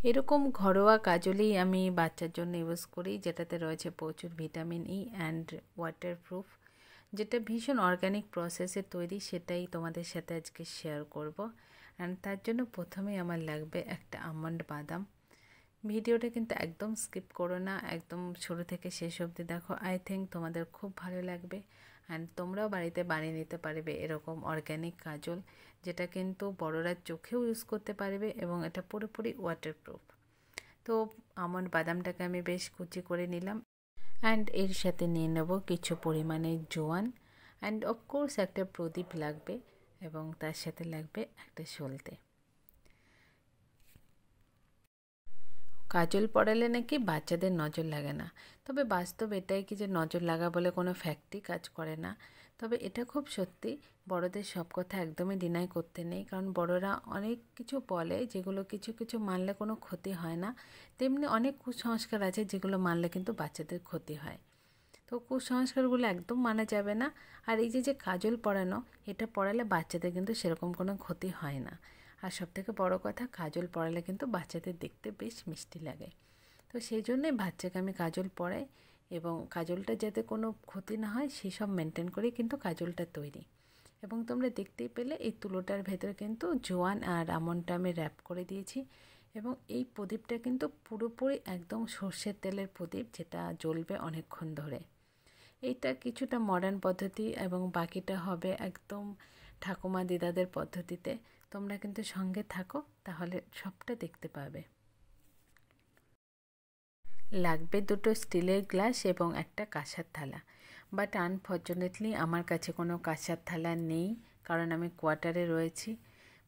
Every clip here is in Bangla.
এরকম ঘরোয়া কাজলই আমি বাচ্চার জন্য ইউজ করি, যেটাতে রয়েছে প্রচুর ভিটামিন ই অ্যান্ড ওয়াটারপ্রুফ, যেটা ভীষণ অর্গ্যানিক প্রসেসে তৈরি, সেটাই তোমাদের সাথে আজকে শেয়ার করব। অ্যান্ড তার জন্য প্রথমেই আমার লাগবে একটা আমন্ড বাদাম। ভিডিওটা কিন্তু একদম স্কিপ করো না, একদম শুরু থেকে শেষ অবধি দেখো। আই থিঙ্ক তোমাদের খুব ভালো লাগবে অ্যান্ড তোমরাও বাড়িতে বানিয়ে নিতে পারবে এরকম অর্গ্যানিক কাজল, যেটা কিন্তু বড়রা চোখেও ইউজ করতে পারবে এবং এটা পুরোপুরি ওয়াটারপ্রুফ। তো আমন্ড বাদামটাকে আমি বেশ কুচি করে নিলাম অ্যান্ড এর সাথে নিয়ে নেব কিছু পরিমাণে জোয়ান অ্যান্ড অফকোর্স একটা প্রদীপ লাগবে এবং তার সাথে লাগবে একটা সলতে। কাজল পড়ালে নাকি বাচ্চাদের নজর লাগে না, তবে বাস্তব এটাই কি যে নজর লাগা বলে কোনো ফ্যাক্টই কাজ করে না। তবে এটা খুব সত্যি, বড়দের সব কথা একদমই ডিনাই করতে নেই, কারণ বড়রা অনেক কিছু বলে যেগুলো কিছু কিছু মানলে কোনো ক্ষতি হয় না, তেমনি অনেক কুসংস্কার আছে যেগুলো মানলে কিন্তু বাচ্চাদের ক্ষতি হয়। তো কুসংস্কারগুলো একদম মানা যাবে না। আর এই যে কাজল পরানো, এটা পরালে বাচ্চাদের কিন্তু সেরকম কোনো ক্ষতি হয় না। আর সবথেকে বড় কথা, কাজল পরালে কিন্তু বাচ্চাদের দেখতে বেশ মিষ্টি লাগে। তো সেই জন্যই বাচ্চাকে আমি কাজল পরাই এবং কাজলটা যাতে কোনো ক্ষতি না হয় সেই সব মেনটেন করেই কিন্তু কাজলটা তৈরি। এবং তোমরা দেখতেই পেলে এই তুলোটার ভেতরে কিন্তু জোয়ান আর আমন্ডটা আমি র্যাপ করে দিয়েছি। এবং এই প্রদীপটা কিন্তু পুরোপুরি একদম সর্ষের তেলের প্রদীপ, যেটা জ্বলবে অনেকক্ষণ ধরে। এইটা কিছুটা মডার্ন পদ্ধতি এবং বাকিটা হবে একদম ঠাকুমা দিদাদের পদ্ধতিতে। তোমরা কিন্তু সঙ্গে থাকো, তাহলে সবটা দেখতে পাবে। লাগবে দুটো স্টিলের গ্লাস এবং একটা কাঁসার থালা, বাট আনফর্চুনেটলি আমার কাছে কোনো কাঁসার থালা নেই, কারণ আমি কোয়ার্টারে রয়েছি।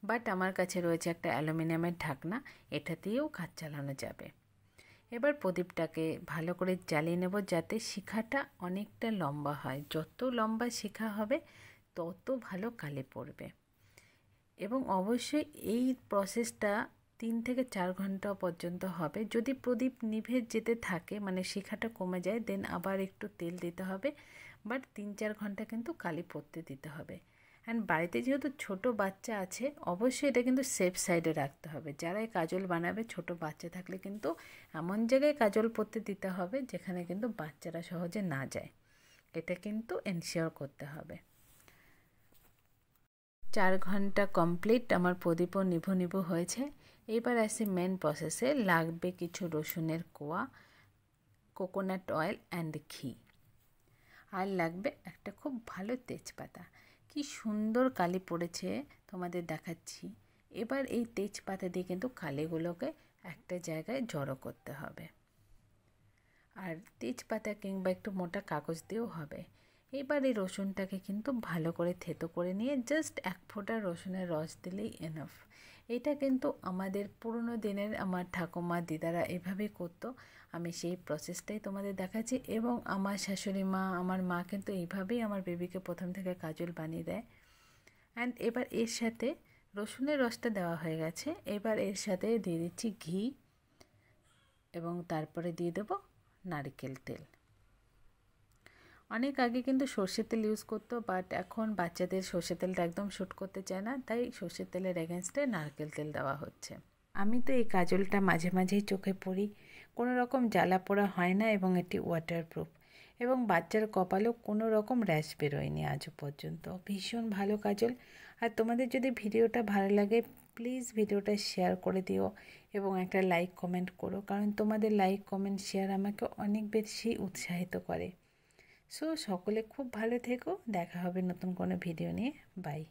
বাট আমার কাছে রয়েছে একটা অ্যালুমিনিয়ামের ঢাকনা, এটা দিয়েও কাজ চালানো যাবে। এবার প্রদীপটাকে ভালো করে জ্বালিয়ে নেব, যাতে শিখাটা অনেকটা লম্বা হয়। যত লম্বা শিখা হবে তত ভালো কালি পড়বে। এবং অবশ্যই এই প্রসেসটা 3 থেকে 4 ঘন্টা পর্যন্ত হবে। যদি প্রদীপ নিভে যেতে থাকে, মানে শিখাটা কমে যায়, দেন আবার একটু তেল দিতে হবে। বাট 3-4 ঘন্টা কিন্তু কালি পড়তে দিতে হবে। অ্যান্ড বাড়িতে যেহেতু ছোট বাচ্চা আছে, অবশ্যই এটা কিন্তু সেফ সাইডে রাখতে হবে। যারা এই কাজল বানাবে, ছোট বাচ্চা থাকলে কিন্তু এমন জায়গায় কাজল পড়তে দিতে হবে যেখানে কিন্তু বাচ্চারা সহজে না যায়। এটা কিন্তু এনশিওর করতে হবে। 4 ঘন্টা কমপ্লিট, আমার প্রদীপও নিভু নিভু হয়েছে। এবার আসি মেন প্রসেসে। লাগবে কিছু রসুনের কোয়া, কোকোনাট অয়েল অ্যান্ড ঘি, আর লাগবে একটা খুব ভালো তেজপাতা। কি সুন্দর কালি পড়েছে তোমাদের দেখাচ্ছি। এবার এই তেজপাতা দিয়ে কিন্তু কালিগুলোকে একটা জায়গায় জড়ো করতে হবে। আর তেজপাতা কিংবা একটু মোটা কাগজ দিয়েও হবে। এবার এই রসুনটাকে কিন্তু ভালো করে থেতো করে নিয়ে জাস্ট 1 ফোঁটা রসুনের রস দিলেই এনাফ। এটা কিন্তু আমাদের পুরনো দিনের আমার ঠাকুমা দিদারা এভাবেই করতো। আমি সেই প্রসেসটাই তোমাদের দেখাচ্ছি। এবং আমার শাশুড়ি মা, আমার মা কিন্তু এইভাবেই আমার বেবিকে প্রথম থেকে কাজল বানিয়ে দেয়। অ্যান্ড এবার এর সাথে রসুনের রসটা দেওয়া হয়ে গেছে, এবার এর সাথে দিয়ে দিচ্ছি ঘি এবং তারপরে দিয়ে দেবো নারকেল তেল। অনেক আগে কিন্তু সর্ষের তেল ইউজ করতো, বাট এখন বাচ্চাদের সর্ষের তেলটা একদম শ্যুট করতে চায় না, তাই সর্ষের তেলের এগেনস্টে নারকেল তেল দেওয়া হচ্ছে। আমি তো এই কাজলটা মাঝে মাঝেই চোখে পরি, কোনো রকম জ্বালা পোড়া হয় না এবং এটি ওয়াটারপ্রুফ। এবং বাচ্চার কপালেও কোনো রকম র্যাশ বেরোয়নি আজও পর্যন্ত। ভীষণ ভালো কাজল। আর তোমাদের যদি ভিডিওটা ভালো লাগে, প্লিজ ভিডিওটা শেয়ার করে দিও এবং একটা লাইক কমেন্ট করো, কারণ তোমাদের লাইক কমেন্ট শেয়ার আমাকে অনেক বেশি উৎসাহিত করে। সো সকলে খুব ভালো থেকো, দেখা হবে নতুন কোনো ভিডিও নিয়ে। বাই।